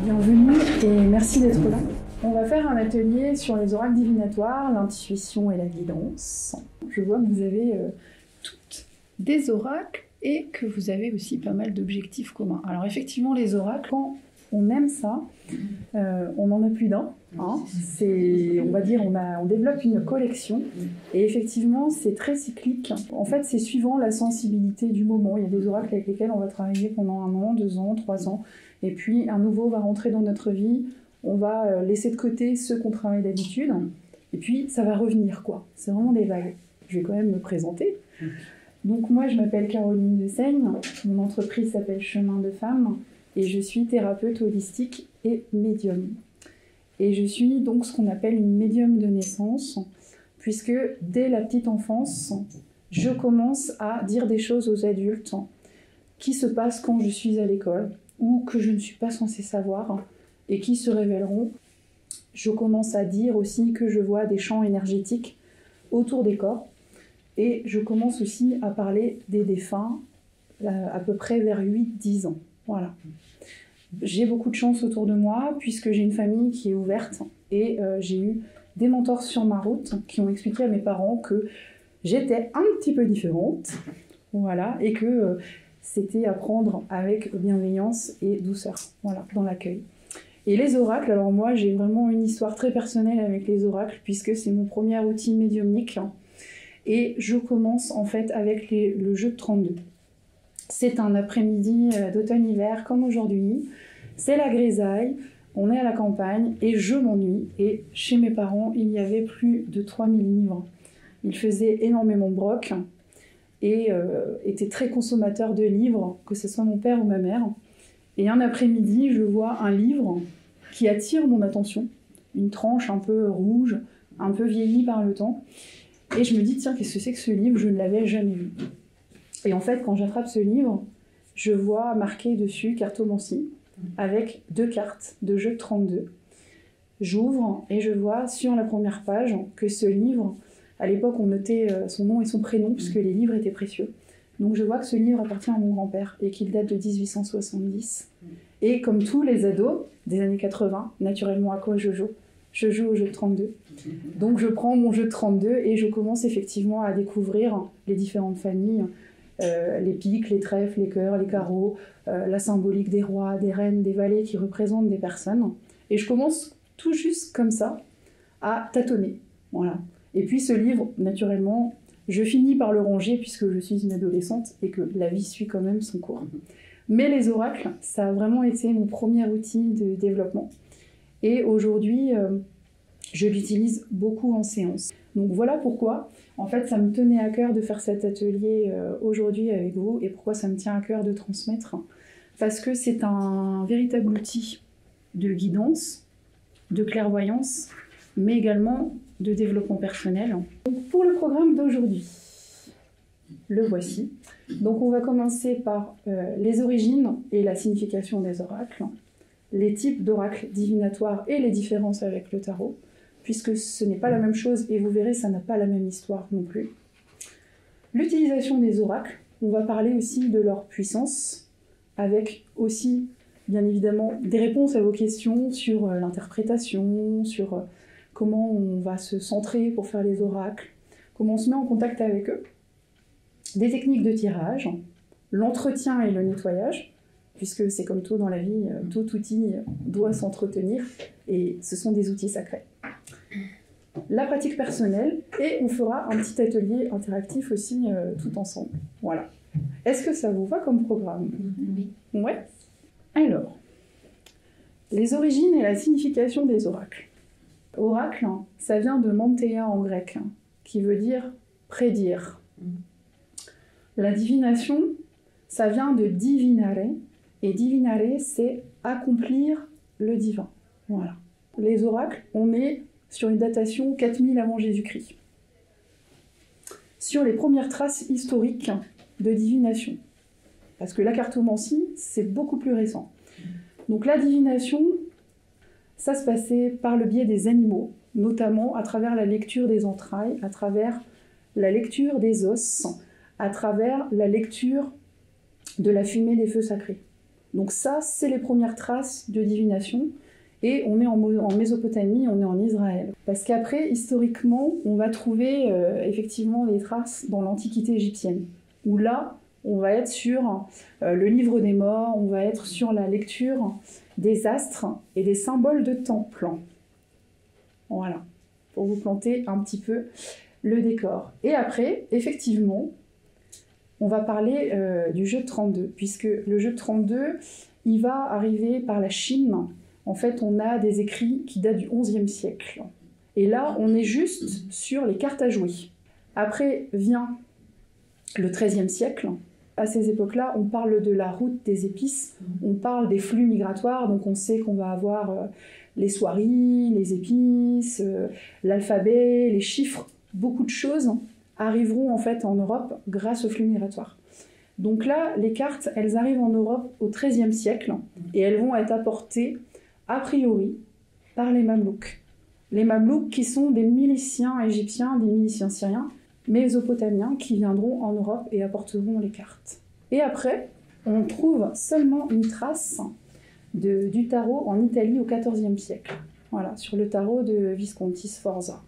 Bienvenue et merci d'être là. On va faire un atelier sur les oracles divinatoires, l'intuition et la guidance. Je vois que vous avez toutes des oracles et que vous avez aussi pas mal d'objectifs communs. Alors effectivement, les oracles, quand on aime ça, on en a plus d'un. Hein. On va dire, on développe une collection et effectivement, c'est très cyclique. En fait, c'est suivant la sensibilité du moment. Il y a des oracles avec lesquels on va travailler pendant 1 an, 2 ans, 3 ans. Et puis, un nouveau va rentrer dans notre vie. On va laisser de côté ceux qu'on travaille d'habitude. Et puis, ça va revenir, quoi. C'est vraiment des vagues. Je vais quand même me présenter. Donc, moi, je m'appelle Caroline Dessaigne. Mon entreprise s'appelle Chemin de Femme. Et je suis thérapeute holistique et médium. Et je suis donc ce qu'on appelle une médium de naissance, puisque dès la petite enfance, je commence à dire des choses aux adultes qui se passent quand je suis à l'école, ou que je ne suis pas censée savoir, et qui se révéleront. Je commence à dire aussi que je vois des champs énergétiques autour des corps, et je commence aussi à parler des défunts, à peu près vers 8-10 ans. Voilà. J'ai beaucoup de chance autour de moi, puisque j'ai une famille qui est ouverte, et j'ai eu des mentors sur ma route qui ont expliqué à mes parents que j'étais un petit peu différente, voilà, et que c'était à prendre avec bienveillance et douceur, voilà, dans l'accueil. Et les oracles, alors moi j'ai vraiment une histoire très personnelle avec les oracles, puisque c'est mon premier outil médiumnique, et je commence en fait avec le jeu de 32. C'est un après-midi d'automne-hiver comme aujourd'hui, c'est la grisaille, on est à la campagne et je m'ennuie. Et chez mes parents, il y avait plus de 3000 livres. Ils faisaient énormément de broc et étaient très consommateurs de livres, que ce soit mon père ou ma mère. Et un après-midi, je vois un livre qui attire mon attention, une tranche un peu rouge, un peu vieillie par le temps. Et je me dis, tiens, qu'est-ce que c'est que ce livre? Je ne l'avais jamais vu. Et en fait, quand j'attrape ce livre, je vois marqué dessus cartomancie, avec 2 cartes de jeu de 32. J'ouvre et je vois sur la première page que ce livre, à l'époque on notait son nom et son prénom, puisque les livres étaient précieux. Donc je vois que ce livre appartient à mon grand-père et qu'il date de 1870. Et comme tous les ados des années 80, naturellement à quoi je joue? Je joue au jeu de 32. Donc je prends mon jeu de 32 et je commence effectivement à découvrir les différentes familles, les piques, les trèfles, les cœurs, les carreaux, la symbolique des rois, des reines, des valets qui représentent des personnes. Et je commence tout juste comme ça à tâtonner. Voilà. Et puis ce livre, naturellement, je finis par le ranger puisque je suis une adolescente et que la vie suit quand même son cours. Mais les oracles, ça a vraiment été mon premier outil de développement. Et aujourd'hui, je l'utilise beaucoup en séance. Donc voilà pourquoi, en fait, ça me tenait à cœur de faire cet atelier aujourd'hui avec vous et pourquoi ça me tient à cœur de transmettre. Parce que c'est un véritable outil de guidance, de clairvoyance, mais également de développement personnel. Donc pour le programme d'aujourd'hui, le voici. Donc on va commencer par les origines et la signification des oracles, les types d'oracles divinatoires et les différences avec le tarot, puisque ce n'est pas la même chose, et vous verrez, ça n'a pas la même histoire non plus. L'utilisation des oracles, on va parler aussi de leur puissance, avec aussi, bien évidemment, des réponses à vos questions sur l'interprétation, sur comment on va se centrer pour faire les oracles, comment on se met en contact avec eux, des techniques de tirage, l'entretien et le nettoyage, puisque c'est comme tout dans la vie, tout outil doit s'entretenir, et ce sont des outils sacrés. La pratique personnelle, et on fera un petit atelier interactif aussi tout ensemble. Voilà. Est-ce que ça vous va comme programme? Oui. Ouais. Alors, les origines et la signification des oracles. Oracle, ça vient de mantéa en grec, qui veut dire prédire. La divination, ça vient de divinare, et divinare, c'est accomplir le divin. Voilà. Les oracles, on est sur une datation 4000 avant Jésus-Christ. Sur les premières traces historiques de divination. Parce que la cartomancie, c'est beaucoup plus récent. Donc la divination, ça se passait par le biais des animaux, notamment à travers la lecture des entrailles, à travers la lecture des os, à travers la lecture de la fumée des feux sacrés. Donc ça, c'est les premières traces de divination. Et on est en Mésopotamie, on est en Israël. Parce qu'après, historiquement, on va trouver effectivement des traces dans l'Antiquité égyptienne. Où là, on va être sur le livre des morts, on va être sur la lecture des astres et des symboles de temple. Voilà, pour vous planter un petit peu le décor. Et après, effectivement, on va parler du jeu de 32, puisque le jeu de 32, il va arriver par la Chine. En fait, on a des écrits qui datent du XIe siècle. Et là, on est juste sur les cartes à jouer. Après vient le XIIIe siècle. À ces époques-là, on parle de la route des épices, on parle des flux migratoires, donc on sait qu'on va avoir les soieries, les épices, l'alphabet, les chiffres, beaucoup de choses arriveront en fait en Europe grâce aux flux migratoires. Donc là, les cartes, elles arrivent en Europe au XIIIe siècle et elles vont être apportées a priori par les Mamelouks. Les Mamelouks qui sont des miliciens égyptiens, des miliciens syriens, mésopotamiens qui viendront en Europe et apporteront les cartes. Et après, on trouve seulement une trace du tarot en Italie au XIVe siècle. Voilà, sur le tarot de Visconti Sforza.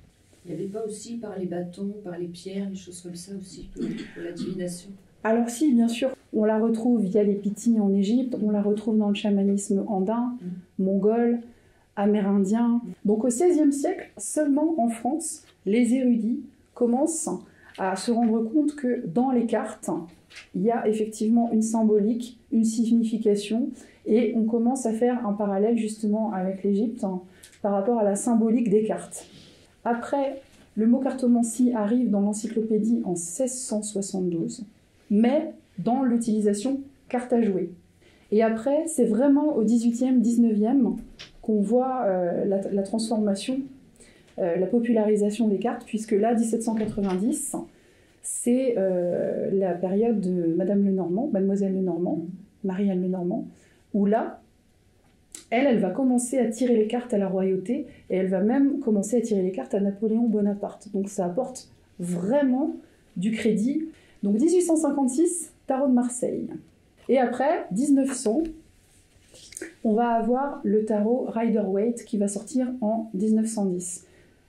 Il n'y avait pas aussi par les bâtons, par les pierres, des choses comme ça aussi pour la divination? Alors si, bien sûr, on la retrouve via les pythis en Égypte, on la retrouve dans le chamanisme andin, mongol, amérindien. Donc au XVIe siècle, seulement en France, les érudits commencent à se rendre compte que dans les cartes, il y a effectivement une symbolique, une signification, et on commence à faire un parallèle justement avec l'Égypte par rapport à la symbolique des cartes. Après, le mot cartomancie arrive dans l'encyclopédie en 1672, mais dans l'utilisation carte à jouer. Et après, c'est vraiment au XVIIIe, XIXe qu'on voit la transformation, la popularisation des cartes, puisque là, 1790, c'est la période de Madame Lenormand, Mademoiselle Lenormand, Marie-Anne Lenormand, où là, elle va commencer à tirer les cartes à la royauté, et elle va même commencer à tirer les cartes à Napoléon Bonaparte. Donc ça apporte vraiment du crédit. Donc 1856, tarot de Marseille. Et après, 1900, on va avoir le tarot Rider-Waite qui va sortir en 1910.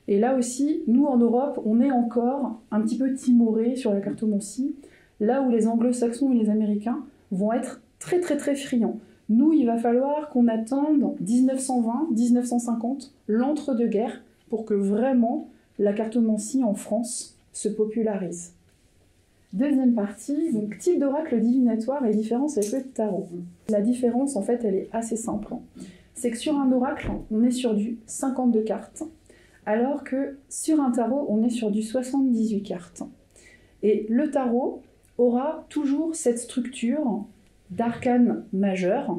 Et là aussi, nous en Europe, on est encore un petit peu timorés sur la cartomancie, là où les anglo-saxons et les américains vont être très très très friands. Nous, il va falloir qu'on attende 1920, 1950, l'entre-deux-guerres, pour que vraiment la cartomancie en France se popularise. Deuxième partie, donc type d'oracle divinatoire et différence avec le tarot. La différence, en fait, elle est assez simple. C'est que sur un oracle, on est sur du 52 cartes, alors que sur un tarot, on est sur du 78 cartes. Et le tarot aura toujours cette structure d'arcanes majeurs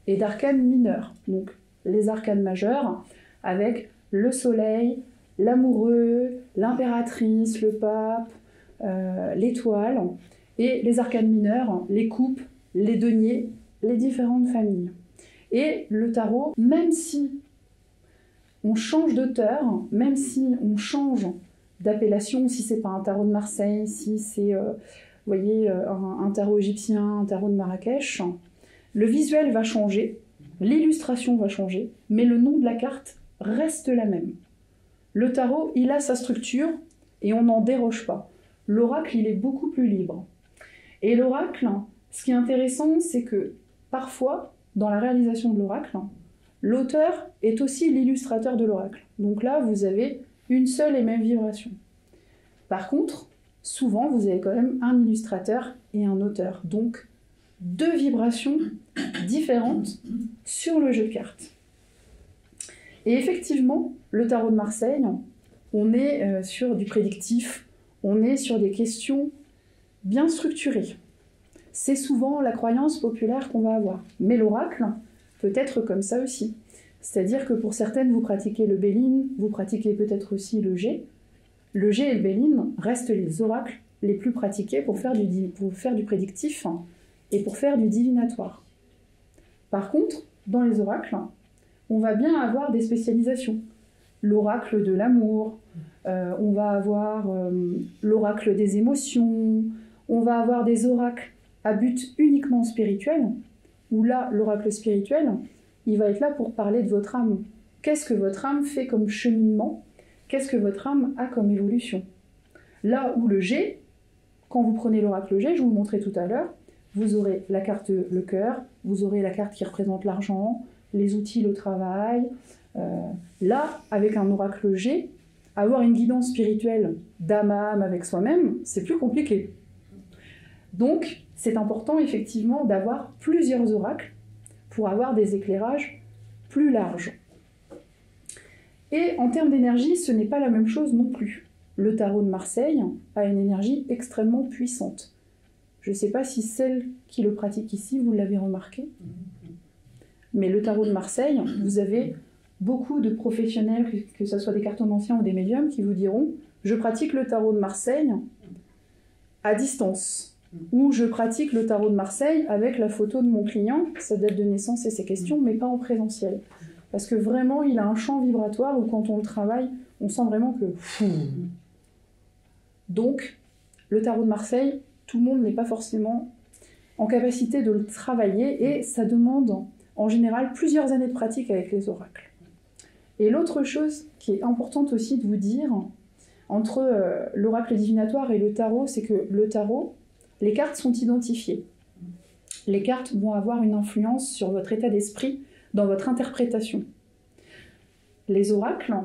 et d'arcanes mineurs. Donc les arcanes majeurs avec le soleil, l'amoureux, l'impératrice, le pape, l'étoile, et les arcanes mineurs, les coupes, les deniers, les différentes familles. Et le tarot, même si on change d'auteur, même si on change d'appellation, si c'est pas un tarot de Marseille, si c'est vous voyez, un tarot égyptien, un tarot de Marrakech, le visuel va changer, l'illustration va changer, mais le nom de la carte reste la même. Le tarot, il a sa structure et on n'en déroge pas. L'oracle, il est beaucoup plus libre. Et l'oracle, ce qui est intéressant, c'est que parfois, dans la réalisation de l'oracle, l'auteur est aussi l'illustrateur de l'oracle. Donc là, vous avez une seule et même vibration. Par contre, souvent, vous avez quand même un illustrateur et un auteur. Donc, deux vibrations différentes sur le jeu de cartes. Et effectivement, le tarot de Marseille, on est sur du prédictif, on est sur des questions bien structurées. C'est souvent la croyance populaire qu'on va avoir. Mais l'oracle peut être comme ça aussi. C'est-à-dire que pour certaines, vous pratiquez le Béline, vous pratiquez peut-être aussi le G. Le G et le Béline restent les oracles les plus pratiqués pour faire du prédictif et pour faire du divinatoire. Par contre, dans les oracles, on va bien avoir des spécialisations. L'oracle de l'amour, on va avoir l'oracle des émotions, on va avoir des oracles à but uniquement spirituel, où là, l'oracle spirituel, il va être là pour parler de votre âme. Qu'est-ce que votre âme fait comme cheminement? Qu'est-ce que votre âme a comme évolution? Là où le G, quand vous prenez l'oracle G, je vous le montrais tout à l'heure, vous aurez la carte le cœur, vous aurez la carte qui représente l'argent, les outils, le travail. Là, avec un oracle G, avoir une guidance spirituelle d'âme à âme avec soi-même, c'est plus compliqué. Donc, c'est important effectivement d'avoir plusieurs oracles pour avoir des éclairages plus larges. Et en termes d'énergie, ce n'est pas la même chose non plus. Le tarot de Marseille a une énergie extrêmement puissante. Je ne sais pas si celle qui le pratique ici, vous l'avez remarqué. Mais le tarot de Marseille, vous avez beaucoup de professionnels, que ce soit des cartomanciens ou des médiums, qui vous diront « Je pratique le tarot de Marseille à distance » ou « Je pratique le tarot de Marseille avec la photo de mon client, sa date de naissance et ses questions, mais pas en présentiel. » Parce que vraiment, il a un champ vibratoire où quand on le travaille, on sent vraiment que... Donc, le tarot de Marseille, tout le monde n'est pas forcément en capacité de le travailler et ça demande en général plusieurs années de pratique avec les oracles. Et l'autre chose qui est importante aussi de vous dire, entre l'oracle divinatoire et le tarot, c'est que le tarot, les cartes sont identifiées. Les cartes vont avoir une influence sur votre état d'esprit dans votre interprétation. Les oracles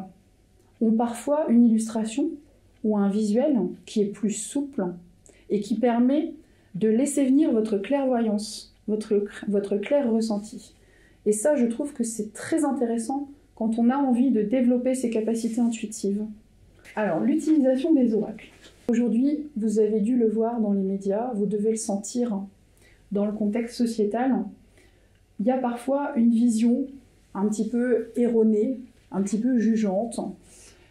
ont parfois une illustration ou un visuel qui est plus souple et qui permet de laisser venir votre clairvoyance, votre clair ressenti. Et ça, je trouve que c'est très intéressant quand on a envie de développer ses capacités intuitives. Alors, l'utilisation des oracles. Aujourd'hui, vous avez dû le voir dans les médias, vous devez le sentir dans le contexte sociétal. Il y a parfois une vision un petit peu erronée, un petit peu jugeante.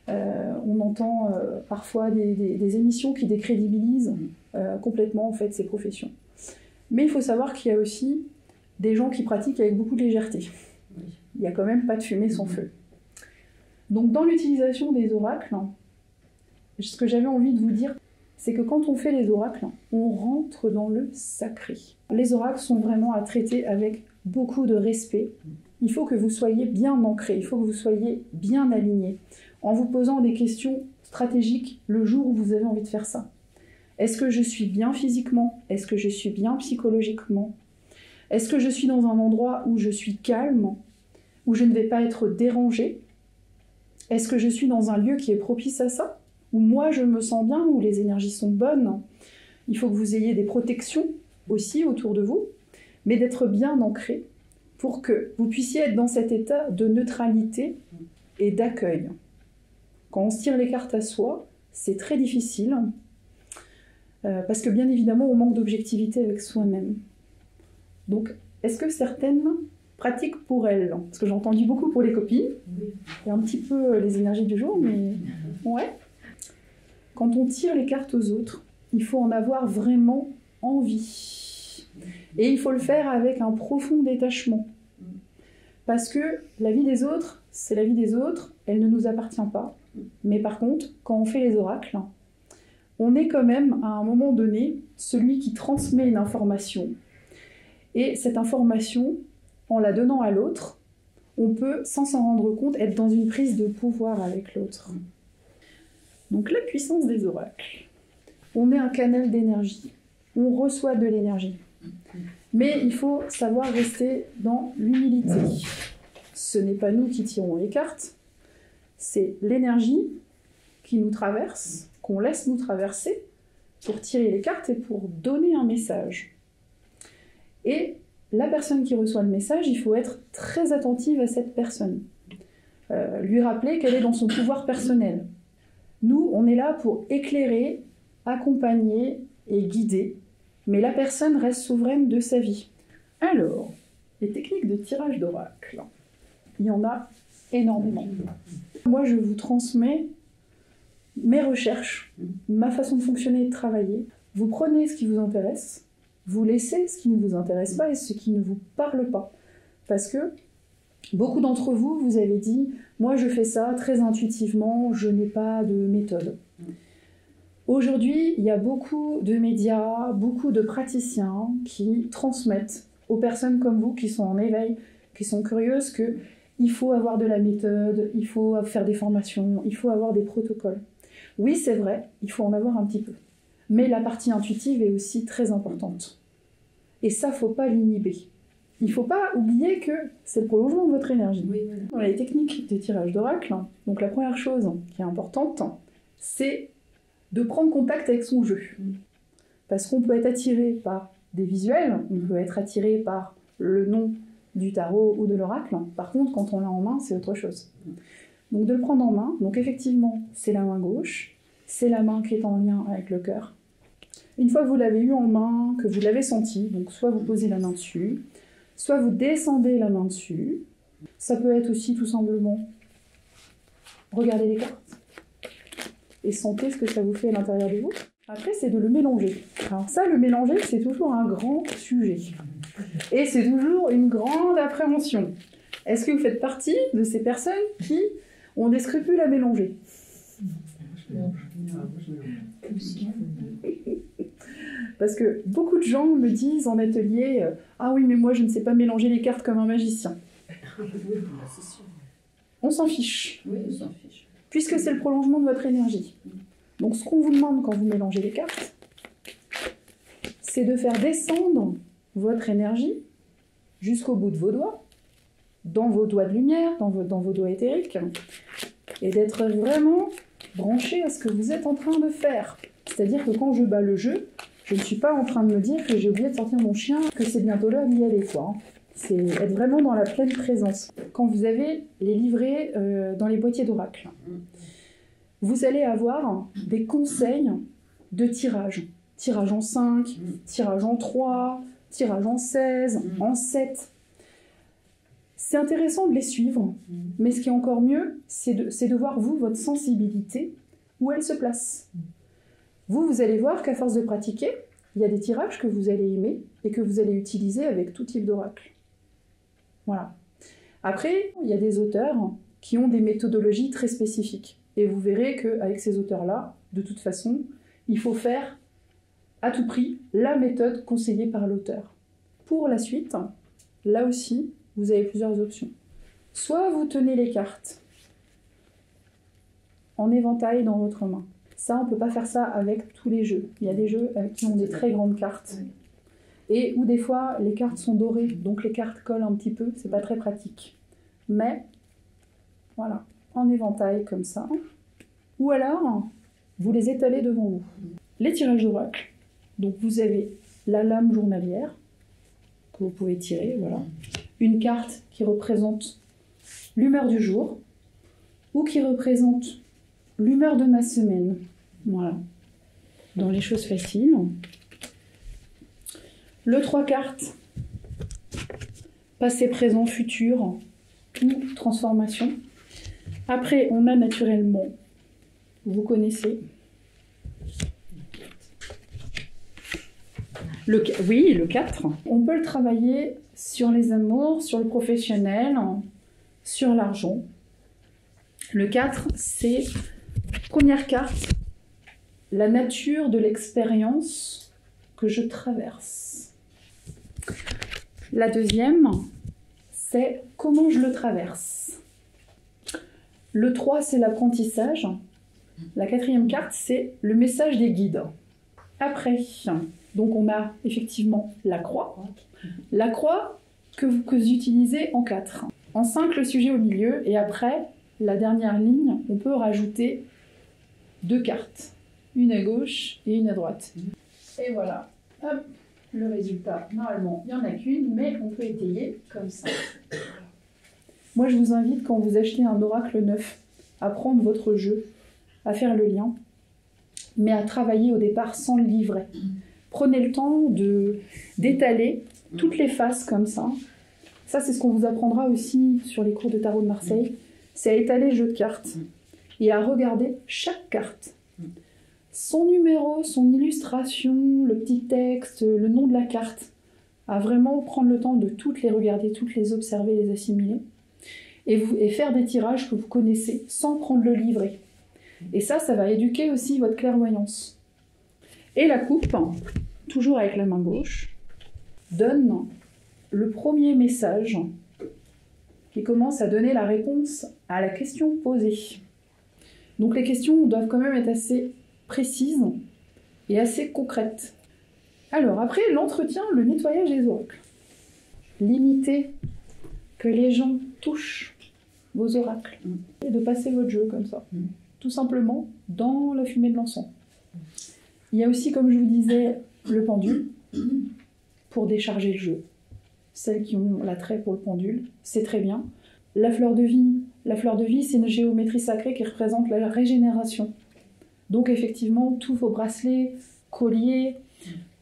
On entend parfois des émissions qui décrédibilisent complètement en fait ces professions. Mais il faut savoir qu'il y a aussi des gens qui pratiquent avec beaucoup de légèreté. Il n'y a quand même pas de fumée sans feu. Donc dans l'utilisation des oracles, ce que j'avais envie de vous dire, c'est que quand on fait les oracles, on rentre dans le sacré. Les oracles sont vraiment à traiter avec beaucoup de respect. Il faut que vous soyez bien ancré, il faut que vous soyez bien aligné, en vous posant des questions stratégiques le jour où vous avez envie de faire ça. Est-ce que je suis bien physiquement? Est-ce que je suis bien psychologiquement? Est-ce que je suis dans un endroit où je suis calme, où je ne vais pas être dérangée? Est-ce que je suis dans un lieu qui est propice à ça? Où moi je me sens bien, où les énergies sont bonnes? Il faut que vous ayez des protections aussi autour de vous, mais d'être bien ancré pour que vous puissiez être dans cet état de neutralité et d'accueil. Quand on se tire les cartes à soi, c'est très difficile, parce que bien évidemment, on manque d'objectivité avec soi-même. Donc, est-ce que certaines pratiquent pour elles? Parce que j'ai entendu beaucoup pour les copines, et un petit peu les énergies du jour, mais ouais. Quand on tire les cartes aux autres, il faut en avoir vraiment envie. Et il faut le faire avec un profond détachement. Parce que la vie des autres, c'est la vie des autres, elle ne nous appartient pas. Mais par contre, quand on fait les oracles, on est quand même, à un moment donné, celui qui transmet une information. Et cette information, en la donnant à l'autre, on peut, sans s'en rendre compte, être dans une prise de pouvoir avec l'autre. Donc la puissance des oracles. On est un canal d'énergie. On reçoit de l'énergie. Mais il faut savoir rester dans l'humilité. Ce n'est pas nous qui tirons les cartes, c'est l'énergie qui nous traverse, qu'on laisse nous traverser pour tirer les cartes et pour donner un message. Et la personne qui reçoit le message, il faut être très attentive à cette personne. Lui rappeler qu'elle est dans son pouvoir personnel. Nous, on est là pour éclairer, accompagner et guider, mais la personne reste souveraine de sa vie. Alors, les techniques de tirage d'oracle, il y en a énormément. Moi, je vous transmets mes recherches, ma façon de fonctionner et de travailler. Vous prenez ce qui vous intéresse, vous laissez ce qui ne vous intéresse pas et ce qui ne vous parle pas. Parce que beaucoup d'entre vous, vous avez dit « Moi, je fais ça très intuitivement, je n'ai pas de méthode ». Aujourd'hui, il y a beaucoup de médias, beaucoup de praticiens qui transmettent aux personnes comme vous qui sont en éveil, qui sont curieuses, que il faut avoir de la méthode, il faut faire des formations, il faut avoir des protocoles. Oui, c'est vrai, il faut en avoir un petit peu. Mais la partie intuitive est aussi très importante. Et ça, faut pas l'inhiber. Il faut pas oublier que c'est le prolongement de votre énergie. Oui, voilà. Dans les techniques de tirage d'oracle, donc la première chose qui est importante, c'est de prendre contact avec son jeu. Parce qu'on peut être attiré par des visuels, on peut être attiré par le nom du tarot ou de l'oracle. Par contre, quand on l'a en main, c'est autre chose. Donc de le prendre en main, donc effectivement, c'est la main gauche, c'est la main qui est en lien avec le cœur. Une fois que vous l'avez eu en main, que vous l'avez senti, donc soit vous posez la main dessus, soit vous descendez la main dessus. Ça peut être aussi tout simplement regarder les cartes et sentez ce que ça vous fait à l'intérieur de vous. Après, c'est de le mélanger. Alors ça, le mélanger, c'est toujours un grand sujet. Et c'est toujours une grande appréhension. Est-ce que vous faites partie de ces personnes qui ont des scrupules à mélanger? Parce que beaucoup de gens me disent en atelier « Ah oui, mais moi, je ne sais pas mélanger les cartes comme un magicien. » On s'en fiche. Oui, on s'en fiche. Puisque c'est le prolongement de votre énergie. Donc ce qu'on vous demande quand vous mélangez les cartes, c'est de faire descendre votre énergie jusqu'au bout de vos doigts, dans vos doigts de lumière, dans vos doigts éthériques, et d'être vraiment branché à ce que vous êtes en train de faire. C'est-à-dire que quand je bats le jeu, je ne suis pas en train de me dire que j'ai oublié de sortir mon chien, que c'est bientôt l'heure d'y aller, quoi. C'est être vraiment dans la pleine présence. Quand vous avez les livrets dans les boîtiers d'oracle, vous allez avoir des conseils de tirage. Tirage en 5, tirage en 3, tirage en 16, en 7. C'est intéressant de les suivre, mais ce qui est encore mieux, c'est de voir, vous, votre sensibilité, où elle se place. Vous allez voir qu'à force de pratiquer, il y a des tirages que vous allez aimer et que vous allez utiliser avec tout type d'oracle. Voilà. Après, il y a des auteurs qui ont des méthodologies très spécifiques. Et vous verrez qu'avec ces auteurs-là, de toute façon, il faut faire à tout prix la méthode conseillée par l'auteur. Pour la suite, là aussi, vous avez plusieurs options. Soit vous tenez les cartes en éventail dans votre main. Ça, on ne peut pas faire ça avec tous les jeux. Il y a des jeux qui ont des très grandes cartes. Et où des fois, les cartes sont dorées, donc les cartes collent un petit peu, c'est pas très pratique. Mais, voilà, en éventail comme ça. Ou alors, vous les étalez devant vous. Les tirages d'oracle. Donc vous avez la lame journalière que vous pouvez tirer, voilà. Une carte qui représente l'humeur du jour ou qui représente l'humeur de ma semaine. Voilà. Dans les choses faciles. Le 3 cartes, passé, présent, futur ou transformation. Après, on a naturellement, vous connaissez, le 4. On peut le travailler sur les amours, sur le professionnel, sur l'argent. Le 4, c'est, première carte, la nature de l'expérience que je traverse. La deuxième, c'est comment je le traverse. Le 3, c'est l'apprentissage. La quatrième carte, c'est le message des guides. Après, donc on a effectivement la croix. La croix que vous utilisez en 4. En 5, le sujet au milieu. Et après, la dernière ligne, on peut rajouter 2 cartes. Une à gauche et une à droite. Et voilà. Hop, le résultat, normalement, il n'y en a qu'une, mais on peut étayer comme ça. Moi, je vous invite, quand vous achetez un oracle neuf, à prendre votre jeu, à faire le lien, mais à travailler au départ sans le livret. Prenez le temps d'étaler toutes les faces comme ça. Ça, c'est ce qu'on vous apprendra aussi sur les cours de tarot de Marseille. C'est à étaler le jeu de cartes et à regarder chaque carte. Son numéro, son illustration, le petit texte, le nom de la carte. À vraiment prendre le temps de toutes les regarder, toutes les observer, les assimiler. Et faire des tirages que vous connaissez sans prendre le livret. Et ça va éduquer aussi votre clairvoyance. Et la coupe, toujours avec la main gauche, donne le premier message qui commence à donner la réponse à la question posée. Donc les questions doivent quand même être assez précises et assez concrètes. Alors après l'entretien, le nettoyage des oracles. Limitez que les gens touchent vos oracles et de passer votre jeu comme ça, tout simplement dans la fumée de l'encens. Il y a aussi, comme je vous disais, le pendule pour décharger le jeu. Celles qui ont l'attrait pour le pendule, c'est très bien. La fleur de vie, c'est une géométrie sacrée qui représente la régénération. Donc effectivement, tous vos bracelets, colliers,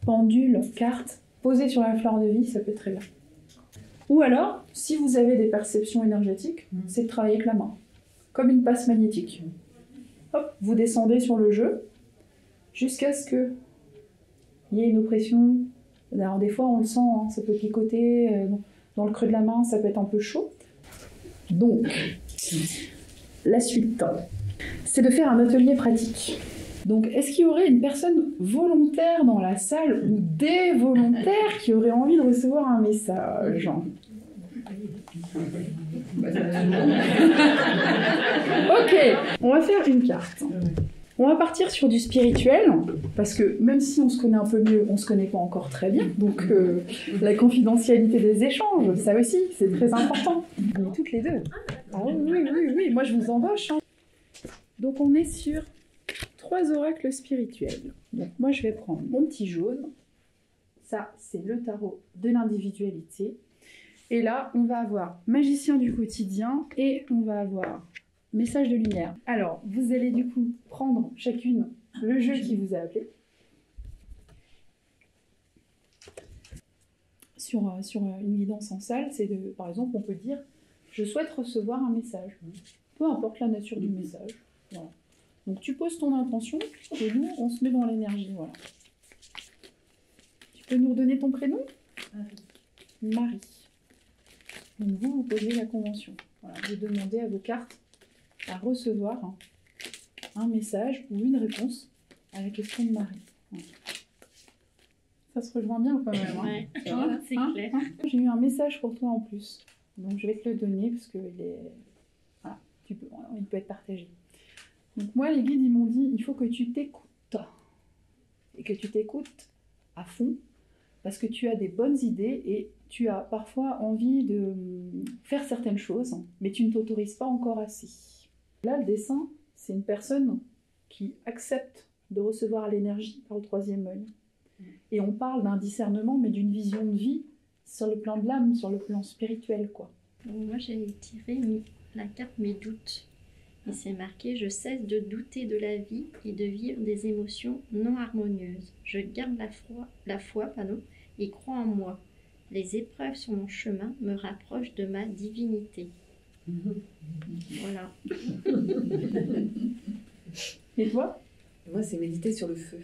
pendules, cartes, posées sur la fleur de vie, ça peut être très bien. Ou alors, si vous avez des perceptions énergétiques, c'est de travailler avec la main, comme une passe magnétique. Hop, vous descendez sur le jeu, jusqu'à ce qu'il y ait une oppression. Alors des fois, on le sent, hein, ça peut picoter dans le creux de la main, ça peut être un peu chaud. Donc, la suite, c'est de faire un atelier pratique. Donc, est-ce qu'il y aurait une personne volontaire dans la salle ou des volontaires qui auraient envie de recevoir un message? Ok, on va faire une carte. On va partir sur du spirituel, parce que même si on se connaît un peu mieux, on se connaît pas encore très bien. Donc la confidentialité des échanges, ça aussi, c'est très important. On est toutes les deux. Ah oui, moi je vous embauche. Hein. Donc on est sur 3 oracles spirituels. Donc moi je vais prendre mon petit jaune. Ça, c'est le tarot de l'individualité. Et là, on va avoir magicien du quotidien et on va avoir message de lumière. Alors, vous allez du coup prendre chacune le jeu qui vous a appelé. Sur une guidance en salle, c'est de, par exemple, on peut dire « Je souhaite recevoir un message ». Peu importe la nature du message. Voilà. Donc tu poses ton intention et nous, on se met dans l'énergie. Voilà. Tu peux nous redonner ton prénom ? Marie. Donc vous posez la convention. Voilà. Vous demandez à vos cartes à recevoir un message ou une réponse à la question de Marie. Voilà. Ça se rejoint bien ou pas même, ouais, c'est clair. J'ai eu un message pour toi en plus. Donc je vais te le donner parce que voilà, il peut être partagé. Donc moi, les guides, ils m'ont dit, il faut que tu t'écoutes. Et que tu t'écoutes à fond, parce que tu as des bonnes idées et tu as parfois envie de faire certaines choses, mais tu ne t'autorises pas encore assez. Là, le dessin, c'est une personne qui accepte de recevoir l'énergie par le 3e œil. Et on parle d'un discernement, mais d'une vision de vie sur le plan de l'âme, sur le plan spirituel, quoi. Moi, j'ai tiré la carte mes doutes. Et c'est marqué « Je cesse de douter de la vie et de vivre des émotions non harmonieuses. Je garde la foi et crois en moi. Les épreuves sur mon chemin me rapprochent de ma divinité. » Voilà. Et toi ? Moi, c'est méditer sur le feu.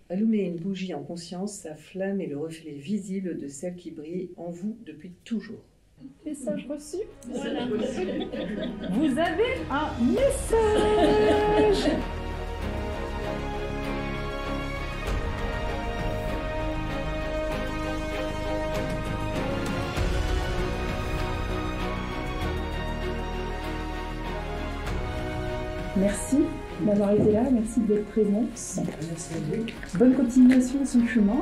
Allumez une bougie en conscience, sa flamme est le reflet visible de celle qui brille en vous depuis toujours. Message reçu. Voilà. Vous avez un message. Merci d'avoir été là, merci de votre présence. Merci à vous. Bonne continuation sur le chemin.